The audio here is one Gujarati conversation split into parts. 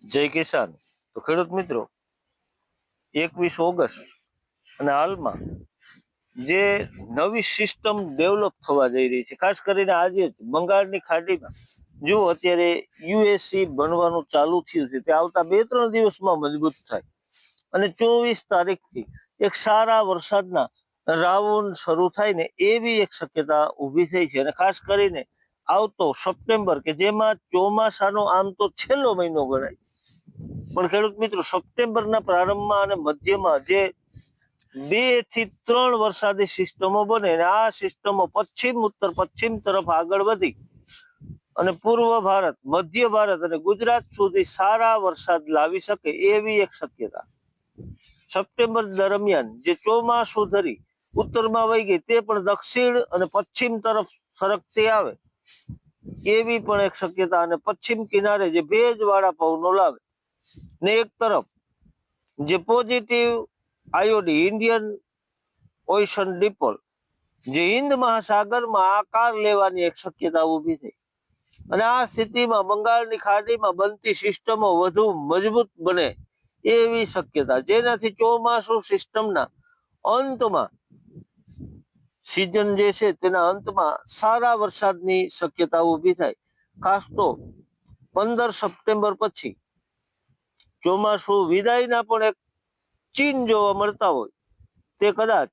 જય કિસાન. તો ખેડૂત મિત્રો, 21 ઓગસ્ટ અને હાલમાં જે નવી સિસ્ટમ ડેવલપ થવા જઈ રહી છે, ખાસ કરીને આજે જ બંગાળની ખાડીમાં જો અત્યારે યુએસસી બનવાનું ચાલુ થયું છે, તે આવતા 2-3 દિવસમાં મજબૂત થાય અને 24 તારીખથી એક સારા વરસાદના રાઉન્ડ શરૂ થાય ને એવી એક શક્યતા ઊભી થઈ છે. અને ખાસ કરીને આવતો સપ્ટેમ્બર કે જેમાં ચોમાસાનો આમ તો છેલ્લો મહિનો ગણાય, પણ ખેડૂત મિત્રો સપ્ટેમ્બરના પ્રારંભમાં અને મધ્યમાં જે 2 થી 3 વરસાદી સિસ્ટમો બને અને આ સિસ્ટમો પશ્ચિમ ઉત્તર પશ્ચિમ તરફ આગળ વધી અને પૂર્વ ભારત, મધ્ય ભારત અને ગુજરાત સુધી સારા વરસાદ લાવી શકે એવી એક શક્યતા સપ્ટેમ્બર દરમિયાન જે ચોમાસું ધરી ઉત્તરમાં વહી ગઈ તે પણ દક્ષિણ અને પશ્ચિમ તરફ સરકતી આવે એવી પણ એક શક્યતા અને પશ્ચિમ કિનારે જે ભેજવાળા પવનો લાવે ને એક તરફ જે પોઝિટિવ આયોડી ઇન્ડિયન ઓશન ડિપોલ જે હિન્દ મહાસાગરમાં આકાર લેવાની એક શક્યતા ઊભી થઈ અને આ સ્થિતિમાં બંગાળની ખાડીમાં બનતી સિસ્ટમો વધુ મજબૂત બને એવી શક્યતા, જેનાથી ચોમાસું સિસ્ટમના અંતમાં સિઝન જે છે તેના અંતમાં સારા વરસાદની શક્યતા ઊભી થાય. ખાસ તો 15 સપ્ટેમ્બર પછી ચોમાસું વિદાયના પણ એક ચિહ્ન જોવા મળતા હોય તે કદાચ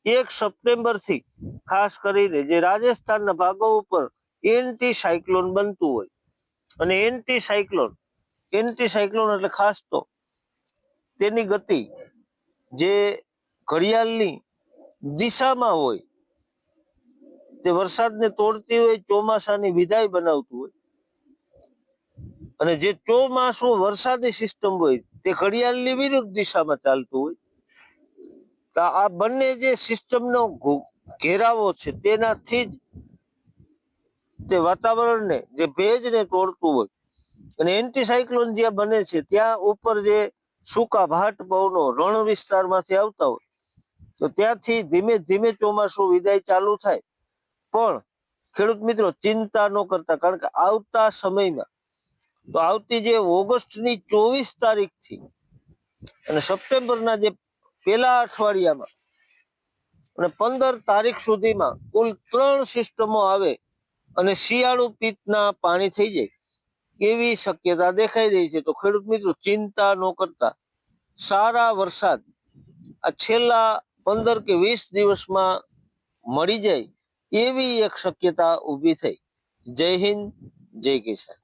1 સપ્ટેમ્બર થી ખાસ કરીને જે રાજસ્થાનના ભાગો ઉપર એન્ટી સાયક્લોન બનતું હોય અને એન્ટી સાયક્લોન એટલે ખાસ તો તેની ગતિ જે ઘડિયાળની દિશામાં હોય તે વરસાદને તોડતી હોય, ચોમાસાની વિદાય બનાવતું હોય અને જે ચોમાસું વરસાદી સિસ્ટમ હોય તે ઘડિયાળની વિરુદ્ધ દિશામાં ચાલતું હોય. તો આ બંને જે સિસ્ટમનો ઘેરાવો છે તેનાથી જ તે વાતાવરણને જે ભેજને તોડતું હોય અને એન્ટી સાયક્લોન જ્યાં બને છે ત્યાં ઉપર જે સૂકા ભાટ પવનો રણ વિસ્તારમાંથી આવતા હોય તો ત્યાંથી ધીમે ધીમે ચોમાસું વિદાય ચાલુ થાય. પણ ખેડૂત મિત્રો ચિંતા ન કરતા, કારણ કે આવતા સમયમાં તો આવતી જે ઓગસ્ટની 24 તારીખથી અને સપ્ટેમ્બરના જે પહેલા અઠવાડિયામાં અને 15 તારીખ સુધીમાં કુલ 3 સિસ્ટમો આવે અને શિયાળુ પિત્તના પાણી થઈ જાય એવી શક્યતા દેખાઈ રહી છે. તો ખેડૂત મિત્રો ચિંતા ન કરતા સારા વરસાદ આ છેલ્લા 15 કે 20 દિવસમાં મળી જાય એવી એક શક્યતા ઊભી થઈ. જય હિન્દ, જય કિસાન.